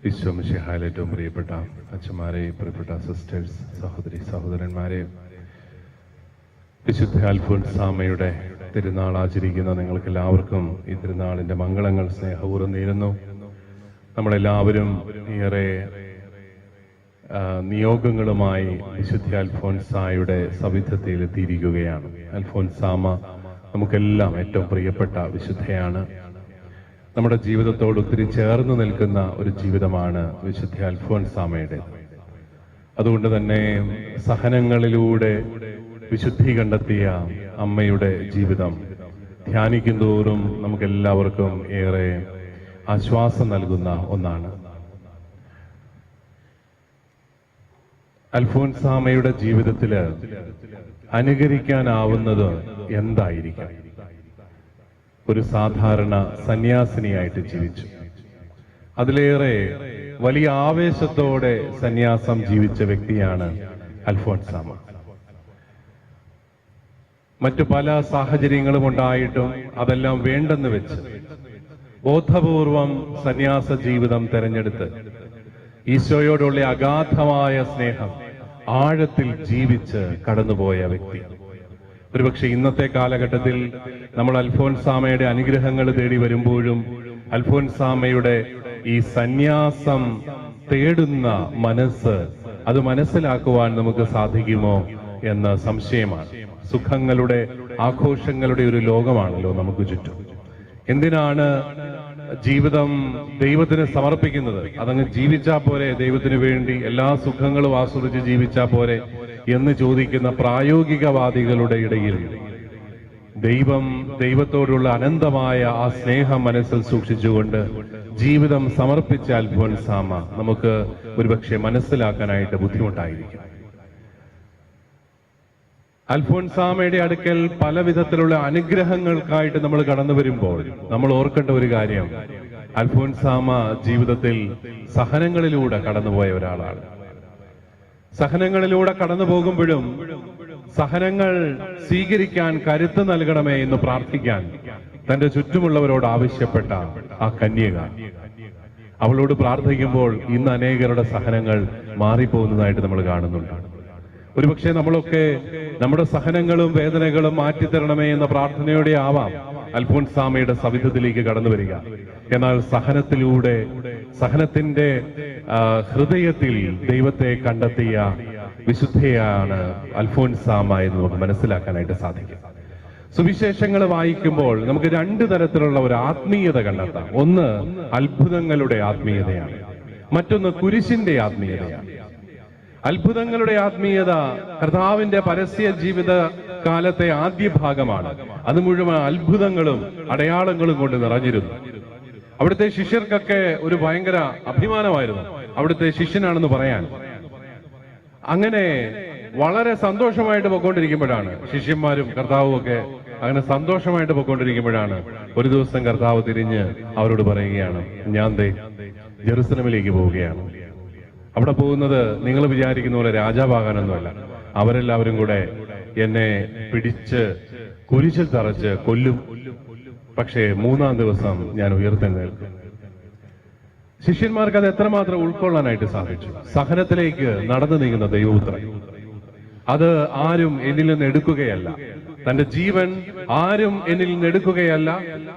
ഈശോമിശിഹായിൽ ഏറ്റവും പ്രിയപ്പെട്ട അച്ഛന്മാരെ, പ്രിയപ്പെട്ട സിസ്റ്റേഴ്സ്, സഹോദരന്മാരെ, വിശുദ്ധ അൽഫോൻസാമ്മയുടെ തിരുനാൾ ആചരിക്കുന്ന നിങ്ങൾക്ക് എല്ലാവർക്കും ഈ തിരുനാളിന്റെ മംഗളങ്ങൾ സ്നേഹപൂർവ്വം നേരുന്നു. നമ്മളെല്ലാവരും ഏറെ നിയോഗങ്ങളുമായി വിശുദ്ധ അൽഫോൻസായുടെ സവിധത്തിൽ എത്തിയിരിക്കുകയാണ്. അൽഫോൻസാമ്മ നമുക്കെല്ലാം ഏറ്റവും പ്രിയപ്പെട്ട വിശുദ്ധയാണ്. നമ്മുടെ ജീവിതത്തോട് ഒത്തിരി ചേർന്ന് നിൽക്കുന്ന ഒരു ജീവിതമാണ് വിശുദ്ധ അൽഫോൻസാമ്മയുടെ. അതുകൊണ്ട് തന്നെ സഹനങ്ങളിലൂടെ വിശുദ്ധി കണ്ടെത്തിയ അമ്മയുടെ ജീവിതം ധ്യാനിക്കുന്തോറും നമുക്കെല്ലാവർക്കും ഏറെ ആശ്വാസം നൽകുന്ന ഒന്നാണ്. അൽഫോൻസാമ്മയുടെ ജീവിതത്തില് അനുകരിക്കാനാവുന്നത് എന്തായിരിക്കാം? ഒരു സാധാരണ സന്യാസിനിയായിട്ട് ജീവിച്ചു. അതിലേറെ വലിയ ആവേശത്തോടെ സന്യാസം ജീവിച്ച വ്യക്തിയാണ് അൽഫോൻസാമ്മ. മറ്റു പല സാഹചര്യങ്ങളും ഉണ്ടായിട്ടും അതെല്ലാം വേണ്ടെന്ന് വെച്ച് ബോധപൂർവം സന്യാസ ജീവിതം തെരഞ്ഞെടുത്ത് ഈശോയോടുള്ള അഗാധമായ സ്നേഹം ആഴത്തിൽ ജീവിച്ച് കടന്നുപോയ വ്യക്തി. ഒരുപക്ഷെ ഇന്നത്തെ കാലഘട്ടത്തിൽ നമ്മൾ അൽഫോൻസാമ്മയുടെ അനുഗ്രഹങ്ങൾ തേടി വരുമ്പോഴും അൽഫോൻസാമ്മയുടെ ഈ സന്യാസം തേടുന്ന മനസ്സ് അത് മനസ്സിലാക്കുവാൻ നമുക്ക് സാധിക്കുമോ എന്ന സംശയമാണ്. സുഖങ്ങളുടെ ആഘോഷങ്ങളുടെ ഒരു ലോകമാണല്ലോ നമുക്ക് ചുറ്റും. എന്തിനാണ് ജീവിതം ദൈവത്തിന് സമർപ്പിക്കുന്നത്? അതങ്ങ് ജീവിച്ചാ പോരെ, ദൈവത്തിന് വേണ്ടി എല്ലാ സുഖങ്ങളും ആസ്വദിച്ച് ജീവിച്ചാ പോരെ എന്ന് ചോദിക്കുന്ന പ്രായോഗികവാദികളുടെ ഇടയിൽ ദൈവത്തോടുള്ള അനന്തമായ ആ സ്നേഹം മനസ്സിൽ സൂക്ഷിച്ചുകൊണ്ട് ജീവിതം സമർപ്പിച്ച അൽഫോൻസാമ്മ നമുക്ക് ഒരുപക്ഷെ മനസ്സിലാക്കാനായിട്ട് ബുദ്ധിമുട്ടായിരിക്കും. അൽഫോൻസാമ്മയുടെ അടുക്കൽ പല വിധത്തിലുള്ള അനുഗ്രഹങ്ങൾക്കായിട്ട് നമ്മൾ കടന്നു വരുമ്പോൾ നമ്മൾ ഓർക്കേണ്ട ഒരു കാര്യം, അൽഫോൻസാമ്മ ജീവിതത്തിൽ സഹനങ്ങളിലൂടെ കടന്നുപോയ ഒരാളാണ്. സഹനങ്ങളിലൂടെ കടന്നു പോകുമ്പോഴും സഹനങ്ങൾ സ്വീകരിക്കാൻ കരുത്ത് നൽകണമേ എന്ന് പ്രാർത്ഥിക്കാൻ തന്റെ ചുറ്റുമുള്ളവരോട് ആവശ്യപ്പെട്ട ആ കന്യക, അവളോട് പ്രാർത്ഥിക്കുമ്പോൾ ഇന്ന് അനേകരുടെ സഹനങ്ങൾ മാറിപ്പോകുന്നതായിട്ട് നമ്മൾ കാണുന്നുണ്ട്. ഒരുപക്ഷെ നമ്മളൊക്കെ നമ്മുടെ സഹനങ്ങളും വേദനകളും മാറ്റിത്തരണമേ എന്ന പ്രാർത്ഥനയോടെ ആവാം അൽഫോൻസാമ്മയുടെ സവിധത്തിലേക്ക് കടന്നു വരിക. എന്നാൽ സഹനത്തിന്റെ ഹൃദയത്തിൽ ദൈവത്തെ കണ്ടെത്തിയ വിശുദ്ധയാണ് അൽഫോൻസാമ്മ എന്ന് നമുക്ക് മനസ്സിലാക്കാനായിട്ട് സാധിക്കും. സുവിശേഷങ്ങൾ വായിക്കുമ്പോൾ നമുക്ക് രണ്ടു തരത്തിലുള്ള ഒരു ആത്മീയത കണ്ടെത്താം. ഒന്ന് അത്ഭുതങ്ങളുടെ ആത്മീയതയാണ്, മറ്റൊന്ന് കുരിശിന്റെ ആത്മീയതയാണ്. അത്ഭുതങ്ങളുടെ ആത്മീയത കർത്താവിന്റെ പരസ്യ ജീവിത കാലത്തെ ആദ്യ ഭാഗമാണ്. അത് മുഴുവൻ അത്ഭുതങ്ങളും അടയാളങ്ങളും കൊണ്ട് നിറഞ്ഞിരുന്നു. അവിടുത്തെ ശിഷ്യർക്കൊക്കെ ഒരു ഭയങ്കര അഭിമാനമായിരുന്നു അവിടുത്തെ ശിഷ്യനാണെന്ന് പറയാൻ. അങ്ങനെ വളരെ സന്തോഷമായിട്ട് പൊയ്ക്കൊണ്ടിരിക്കുമ്പോഴാണ് ശിഷ്യന്മാരും കർത്താവും ഒക്കെ അങ്ങനെ സന്തോഷമായിട്ട് പൊയ്ക്കൊണ്ടിരിക്കുമ്പോഴാണ് ഒരു ദിവസം കർത്താവ് തിരിഞ്ഞ് അവരോട് പറയുകയാണ്, ഞാൻ ജെറുസലമിലേക്ക് പോവുകയാണ്. അവിടെ പോകുന്നത് നിങ്ങൾ വിചാരിക്കുന്ന പോലെ രാജാവാകാനൊന്നുമല്ല. അവരെല്ലാവരും കൂടെ എന്നെ പിടിച്ച് കുരിശിൽ തറച്ച് കൊല്ലും, പക്ഷേ 3-ാം ദിവസം ഞാൻ ഉയർത്തെഴുന്നേൽക്കും. ശിഷ്യന്മാർക്ക് അത് എത്രമാത്രം ഉൾക്കൊള്ളാനായിട്ട് സാധിച്ചു. സഹനത്തിലേക്ക് നടന്നു നീങ്ങുന്ന ദൈവപുത്രൻ, അത് ആരും എന്നിൽ നിന്ന് എടുക്കുകയല്ല, തന്റെ ജീവൻ ആരും എന്നിൽ നിന്ന് എടുക്കുകയല്ല,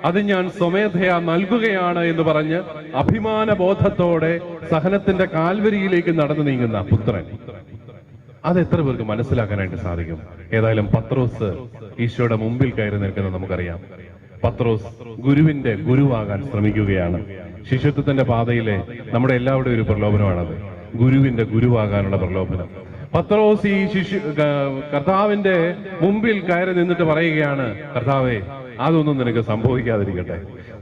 അത് ഞാൻ സ്വമേധയാ നൽകുകയാണ് എന്ന് പറഞ്ഞ് അഭിമാന ബോധത്തോടെ സഹനത്തിന്റെ കാൽവരിയിലേക്ക് നടന്നു നീങ്ങുന്ന പുത്രൻ, അത് എത്ര പേർക്ക് മനസ്സിലാക്കാനായിട്ട് സാധിക്കും? ഏതായാലും പത്രോസ് ഈശോയുടെ മുമ്പിൽ കയറി നിൽക്കുന്നത് നമുക്കറിയാം. പത്രോസ് ഗുരുവിന്റെ ഗുരുവാകാൻ ശ്രമിക്കുകയാണ്. ശിഷ്യത്വത്തിന്റെ പാതയിലെ നമ്മുടെ എല്ലാവരുടെയും ഒരു പ്രലോഭനമാണത്, ഗുരുവിന്റെ ഗുരുവാകാനുള്ള പ്രലോഭനം. പത്രോസ് ഈ കർത്താവിന്റെ മുമ്പിൽ കയറി നിന്നിട്ട് പറയുകയാണ്, കർത്താവേ, അതൊന്നും നിനക്ക് സംഭവിക്കാതിരിക്കട്ടെ.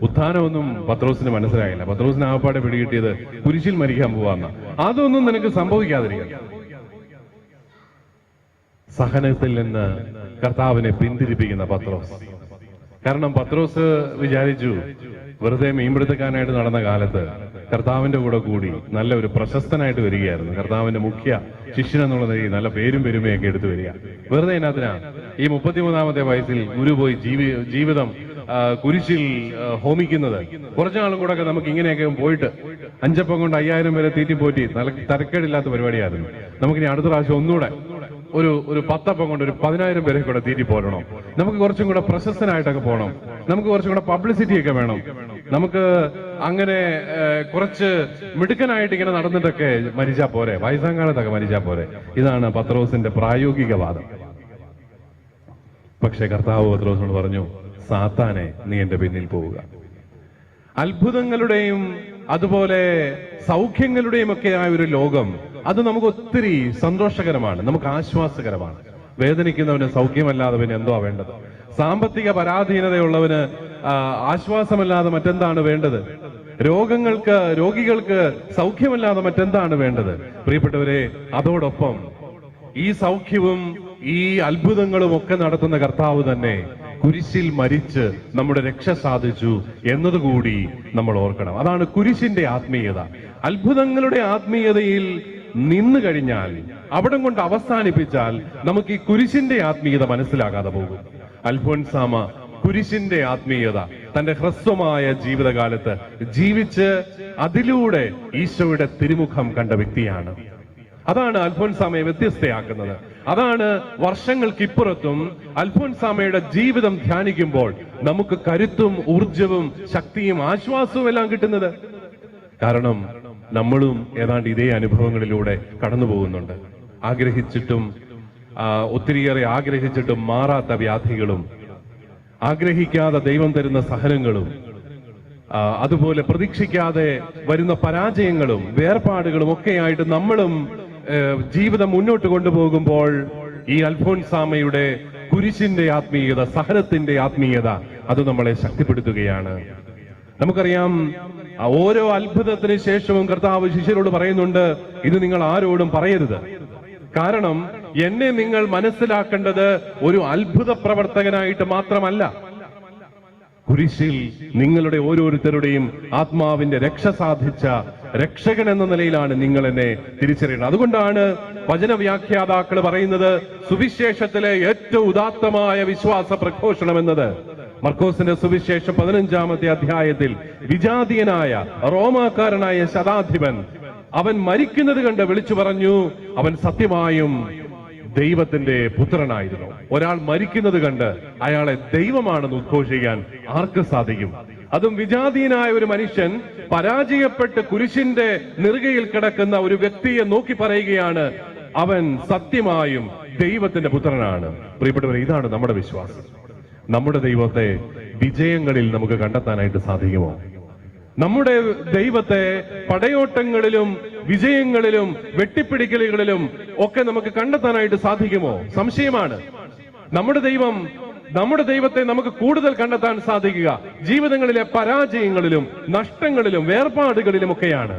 ഉത്ഥാനമൊന്നും പത്രോസിന് മനസ്സിലായില്ല. പത്രോസിന് ആപ്പാടെ പിടികിട്ടിയത് കുരിശിൽ മരിക്കാൻ പോവാന്ന. അതൊന്നും നിനക്ക് സംഭവിക്കാതിരിക്കട്ടെ. സഹനത്തിൽ നിന്ന് കർത്താവിനെ പിന്തിരിപ്പിക്കുന്ന പത്രോസ്. കാരണം പത്രോസ് വിചാരിച്ചു, വെറുതെ മീൻപിടുത്തക്കാരനായിട്ട് നടന്ന കാലത്ത് കർത്താവിന്റെ കൂടി നല്ല ഒരു പ്രശസ്തനായിട്ട് വരികയായിരുന്നു. കർത്താവിന്റെ മുഖ്യ ശിഷ്യൻ എന്നുള്ള നിലയിൽ നല്ല പേരും പെരുമയൊക്കെ എടുത്തു വരിക. വെറുതെ അതിനകത്തിനാ ഈ 33-ാമത്തെ വയസ്സിൽ ഗുരു പോയി ജീവിതം കുരിശിൽ ഹോമിക്കുന്നത്. കുറച്ചുനാളും കൂടെ ഒക്കെ നമുക്ക് ഇങ്ങനെയൊക്കെ പോയിട്ട് 5 അപ്പം കൊണ്ട് 5000 പേരെ തീറ്റിപ്പോറ്റി തരക്കേടില്ലാത്ത പരിപാടിയായിരുന്നു. നമുക്കിനി അടുത്ത പ്രാവശ്യം ഒന്നുകൂടെ ഒരു 10 അപ്പം കൊണ്ട് ഒരു 10000 പേരെ കൂടെ തീറ്റി പോരണം. നമുക്ക് കുറച്ചും കൂടെ പ്രശസ്തനായിട്ടൊക്കെ പോകണം. നമുക്ക് കുറച്ചും കൂടെ പബ്ലിസിറ്റി ഒക്കെ വേണം. നമുക്ക് അങ്ങനെ കുറച്ച് മിടുക്കനായിട്ട് ഇങ്ങനെ നടന്നിട്ടൊക്കെ മരിച്ചാ പോരെ, വയസ്സാങ്കാലത്തൊക്കെ മരിച്ചാ പോരെ. ഇതാണ് പത്രോസിന്റെ പ്രായോഗിക വാദം. പക്ഷെ കർത്താവ് പത്രോസിനോട് പറഞ്ഞു, സാത്താനെ, നീ എന്റെ പിന്നിൽ പോവുക. അത്ഭുതങ്ങളുടെയും അതുപോലെ സൗഖ്യങ്ങളുടെയും ഒക്കെ ആയ ഒരു ലോകം, അത് നമുക്ക് ഒത്തിരി സന്തോഷകരമാണ്, നമുക്ക് ആശ്വാസകരമാണ്. വേദനിക്കുന്നവന് സൗഖ്യമല്ലാതെ പിന്നെ എന്തോ വേണ്ടത്? സാമ്പത്തിക പരാധീനതയുള്ളവന് ആശ്വാസമല്ലാതെ മറ്റെന്താണ് വേണ്ടത്? രോഗികൾക്ക് സൗഖ്യമല്ലാതെ മറ്റെന്താണ് വേണ്ടത്? പ്രിയപ്പെട്ടവരെ, അതോടൊപ്പം ഈ സൗഖ്യവും ഈ അത്ഭുതങ്ങളും ഒക്കെ നടത്തുന്ന കർത്താവ് തന്നെ കുരിശിൽ മരിച്ച് നമ്മുടെ രക്ഷ സാധിച്ചു എന്നതുകൂടി നമ്മൾ ഓർക്കണം. അതാണ് കുരിശിന്റെ ആത്മീയത. അത്ഭുതങ്ങളുടെ ആത്മീയതയിൽ നിന്നു കഴിഞ്ഞാൽ, അവിടം കൊണ്ട് അവസാനിപ്പിച്ചാൽ, നമുക്ക് ഈ കുരിശിന്റെ ആത്മീയത മനസ്സിലാകാതെ പോകും. അൽഫോൻസാമ കുരിശിന്റെ ആത്മീയത തന്റെ ഹ്രസ്വമായ ജീവിതകാലത്ത് ജീവിച്ച് അതിലൂടെ ഈശോയുടെ തിരുമുഖം കണ്ട വ്യക്തിയാണ്. അതാണ് അൽഫോൻസാമയെ വ്യത്യസ്തയാക്കുന്നത്. അതാണ് വർഷങ്ങൾക്കിപ്പുറത്തും അൽഫോൻസാമയുടെ ജീവിതം ധ്യാനിക്കുമ്പോൾ നമുക്ക് കരുത്തും ഊർജവും ശക്തിയും ആശ്വാസവും എല്ലാം കിട്ടുന്നത്. കാരണം നമ്മളും ഏതാണ്ട് ഇതേ അനുഭവങ്ങളിലൂടെ കടന്നു പോകുന്നുണ്ട്. ആഗ്രഹിച്ചിട്ടും ഒത്തിരിയേറെ ആഗ്രഹിച്ചിട്ടും മാറാത്ത വ്യാധികളും, ആഗ്രഹിക്കാതെ ദൈവം തരുന്ന സഹനങ്ങളും, അതുപോലെ പ്രതീക്ഷിക്കാതെ വരുന്ന പരാജയങ്ങളും വേർപാടുകളും ഒക്കെയായിട്ട് നമ്മളും ജീവിതം മുന്നോട്ട് കൊണ്ടുപോകുമ്പോൾ ഈ അൽഫോൻസാമയുടെ കുരിശിന്റെ ആത്മീയത, സഹനത്തിന്റെ ആത്മീയത, അത് നമ്മളെ ശക്തിപ്പെടുത്തുകയാണ്. നമുക്കറിയാം, ഓരോ അത്ഭുതത്തിന് ശേഷവും കർത്താവ് ശിഷ്യരോട് പറയുന്നുണ്ട്, ഇത് നിങ്ങൾ ആരോടും പറയരുത്. കാരണം എന്നെ നിങ്ങൾ മനസ്സിലാക്കേണ്ടത് ഒരു അത്ഭുത പ്രവർത്തകനായിട്ട് മാത്രമല്ല, കുരിശിൽ നിങ്ങളുടെ ഓരോരുത്തരുടെയും ആത്മാവിന്റെ രക്ഷ സാധിച്ച രക്ഷകൻ എന്ന നിലയിലാണ് നിങ്ങൾ എന്നെ തിരിച്ചറിയുന്നത്. അതുകൊണ്ടാണ് വചനവ്യാഖ്യാതാക്കൾ പറയുന്നത് സുവിശേഷത്തിലെ ഏറ്റവും ഉദാത്തമായ വിശ്വാസ പ്രഘോഷണം എന്നത്. മർക്കോസിന്റെ സുവിശേഷം 15-ാമത്തെ അധ്യായത്തിൽ വിജാതീയനായ റോമാക്കാരനായ ശതാധിപൻ അവൻ മരിക്കുന്നത് കണ്ട് വിളിച്ചു പറഞ്ഞു, അവൻ സത്യമായും ദൈവത്തിന്റെ പുത്രനായിരുന്നു. ഒരാൾ മരിക്കുന്നത് കണ്ട് അയാളെ ദൈവമാണെന്ന് ഉദ്ഘോഷിക്കാൻ ആർക്ക് സാധിക്കും? അതും വിജാതീയനായ ഒരു മനുഷ്യൻ പരാജയപ്പെട്ട് കുരിശിന്റെ നെറുകയിൽ കിടക്കുന്ന ഒരു വ്യക്തിയെ നോക്കി പറയുകയാണ്, അവൻ സത്യമായും ദൈവത്തിന്റെ പുത്രനാണ്. പ്രിയപ്പെട്ടവരെ, ഇതാണ് നമ്മുടെ വിശ്വാസം. നമ്മുടെ ദൈവത്തെ വിജയങ്ങളിൽ നമുക്ക് കണ്ടെത്താനായിട്ട് സാധിക്കുമോ? നമ്മുടെ ദൈവത്തെ പടയോട്ടങ്ങളിലും വിജയങ്ങളിലും വെട്ടിപ്പിടിക്കലുകളിലും ഒക്കെ നമുക്ക് കണ്ടെത്താനായിട്ട് സാധിക്കുമോ? സംശയമാണ്. നമ്മുടെ ദൈവത്തെ നമുക്ക് കൂടുതൽ കണ്ടെത്താൻ സാധിക്കുക ജീവിതങ്ങളിലെ പരാജയങ്ങളിലും നഷ്ടങ്ങളിലും വേർപാടുകളിലും ഒക്കെയാണ്.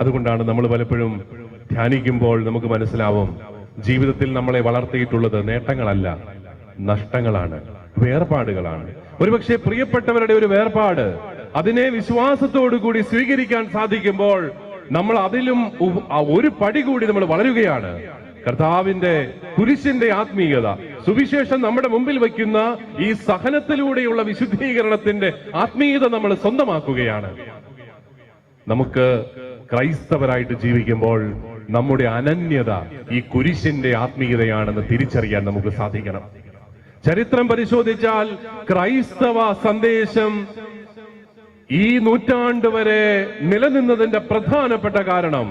അതുകൊണ്ടാണ് നമ്മൾ പലപ്പോഴും ധ്യാനിക്കുമ്പോൾ നമുക്ക് മനസ്സിലാവും, ജീവിതത്തിൽ നമ്മളെ വളർത്തിയിട്ടുള്ളത് നേട്ടങ്ങളല്ല, നഷ്ടങ്ങളാണ്, വേർപാടുകളാണ്. ഒരുപക്ഷെ പ്രിയപ്പെട്ടവരുടെ ഒരു വേർപാട്, അതിനെ വിശ്വാസത്തോടു കൂടി സ്വീകരിക്കാൻ സാധിക്കുമ്പോൾ നമ്മൾ അതിലും ഒരു പടി കൂടി നമ്മൾ വളരുകയാണ്. കർത്താവിന്റെ കുരിശിന്റെ ആത്മീയത, സുവിശേഷം നമ്മുടെ മുമ്പിൽ വയ്ക്കുന്ന ഈ സഹനത്തിലൂടെയുള്ള വിശുദ്ധീകരണത്തിന്റെ ആത്മീയത നമ്മൾ സ്വന്തമാക്കുകയാണ്. നമുക്ക് ക്രൈസ്തവരായിട്ട് ജീവിക്കുമ്പോൾ നമ്മുടെ അനന്യത ഈ കുരിശിന്റെ ആത്മീയതയാണെന്ന് തിരിച്ചറിയാൻ നമുക്ക് സാധിക്കണം. ചരിത്രം പരിശോധിച്ചാൽ ക്രൈസ്തവ സന്ദേശം ഈ നൂറ്റാണ്ട് വരെ നിലനിന്നതിന്റെ പ്രധാനപ്പെട്ട കാരണം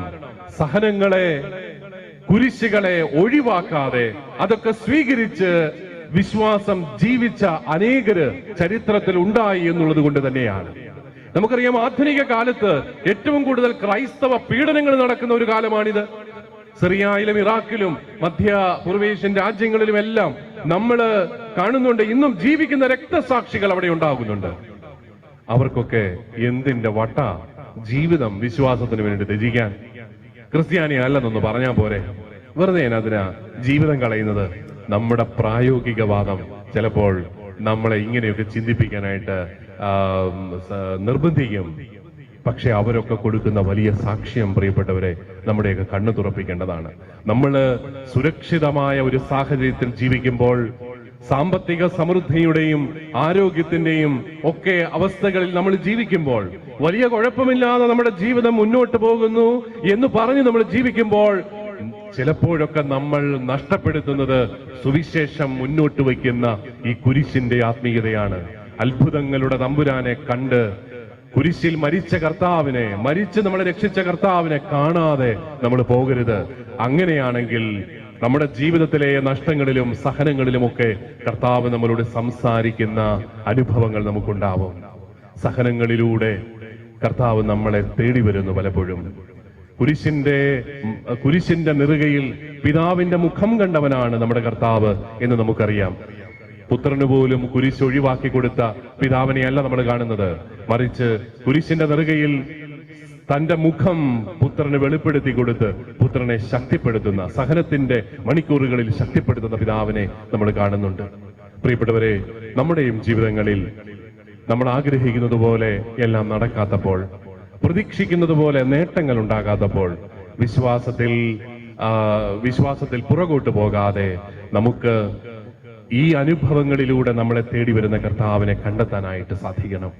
സഹനങ്ങളെ, കുരിശുകളെ ഒഴിവാക്കാതെ അതൊക്കെ സ്വീകരിച്ച് വിശ്വാസം ജീവിച്ച അനേകര് ചരിത്രത്തിൽ ഉണ്ടായി എന്നുള്ളത് കൊണ്ട് തന്നെയാണ്. നമുക്കറിയാം, ആധുനിക കാലത്ത് ഏറ്റവും കൂടുതൽ ക്രൈസ്തവ പീഡനങ്ങൾ നടക്കുന്ന ഒരു കാലമാണിത്. സിറിയയിലും ഇറാഖിലും മധ്യ പൂർവേഷ്യൻ രാജ്യങ്ങളിലുമെല്ലാം നമ്മൾ കാണുന്നുണ്ട്. ഇന്നും ജീവിക്കുന്ന രക്തസാക്ഷികൾ അവിടെ ഉണ്ടാകുന്നുണ്ട്. അവർക്കൊക്കെ എന്തിന്റെ വട്ട ജീവിതം വിശ്വാസത്തിന് വേണ്ടി ത്യജിക്കാൻ? ക്രിസ്ത്യാനി അല്ലെന്നൊന്ന് പറഞ്ഞാൽ പോരെ? വെറുതെ അതിനാ ജീവിതം കളയുന്നത്? നമ്മുടെ പ്രായോഗികവാദം ചിലപ്പോൾ നമ്മളെ ഇങ്ങനെയൊക്കെ ചിന്തിപ്പിക്കാനായിട്ട് നിർബന്ധിക്കും. പക്ഷെ അവരൊക്കെ കൊടുക്കുന്ന വലിയ സാക്ഷ്യം, പ്രിയപ്പെട്ടവരെ, നമ്മുടെയൊക്കെ കണ്ണു തുറപ്പിക്കേണ്ടതാണ്. നമ്മൾ സുരക്ഷിതമായ ഒരു സാഹചര്യത്തിൽ ജീവിക്കുമ്പോൾ സാമ്പത്തിക സമൃദ്ധിയുടെയും ആരോഗ്യത്തിന്റെയും ഒക്കെ അവസ്ഥകളിൽ നമ്മൾ ജീവിക്കുമ്പോൾ, വലിയ കുഴപ്പമില്ലാതെ നമ്മുടെ ജീവിതം മുന്നോട്ട് പോകുന്നു എന്ന് പറഞ്ഞ് നമ്മൾ ജീവിക്കുമ്പോൾ, ചിലപ്പോഴൊക്കെ നമ്മൾ നഷ്ടപ്പെടുത്തുന്നത് സുവിശേഷം മുന്നോട്ട് വയ്ക്കുന്ന ഈ കുരിശിന്റെ ആത്മീയതയാണ്. അത്ഭുതങ്ങളുടെ തമ്പുരാനെ കണ്ട്, കുരിശിൽ മരിച്ച കർത്താവിനെ, മരിച്ച് നമ്മളെ രക്ഷിച്ച കർത്താവിനെ കാണാതെ നമ്മൾ പോകരുത്. അങ്ങനെയാണെങ്കിൽ നമ്മുടെ ജീവിതത്തിലെ നഷ്ടങ്ങളിലും സഹനങ്ങളിലുമൊക്കെ കർത്താവ് നമ്മളോട് സംസാരിക്കുന്ന അനുഭവങ്ങൾ നമുക്കുണ്ടാവും. സഹനങ്ങളിലൂടെ കർത്താവ് നമ്മളെ തേടി വരുന്നു. പലപ്പോഴും കുരിശിന്റെ നെറുകയിൽ പിതാവിന്റെ മുഖം കണ്ടവനാണ് നമ്മുടെ കർത്താവ് എന്ന് നമുക്കറിയാം. പുത്രന് പോലും കുരിശ് ഒഴിവാക്കി കൊടുത്ത പിതാവിനെയല്ല നമ്മൾ കാണുന്നത്, മറിച്ച് കുരിശിന്റെ നെറുകയിൽ തന്റെ മുഖം പുത്രന് വെളിപ്പെടുത്തി കൊടുത്ത് പുത്രനെ ശക്തിപ്പെടുത്തുന്ന, സഹനത്തിന്റെ മണിക്കൂറുകളിൽ ശക്തിപ്പെടുത്തുന്ന പിതാവിനെ നമ്മൾ കാണുന്നുണ്ട്. പ്രിയപ്പെട്ടവരെ, നമ്മുടെയും ജീവിതങ്ങളിൽ നമ്മൾ ആഗ്രഹിക്കുന്നത് പോലെ എല്ലാം നടക്കാത്തപ്പോൾ, പ്രതീക്ഷിക്കുന്നത് പോലെ നേട്ടങ്ങൾ ഉണ്ടാകാത്തപ്പോൾ, വിശ്വാസത്തിൽ പുറകോട്ട് പോകാതെ നമുക്ക് ഈ അനുഭവങ്ങളിലൂടെ നമ്മളെ തേടി വരുന്ന കർത്താവിനെ കണ്ടെത്താനായിട്ട് സാധിക്കണം.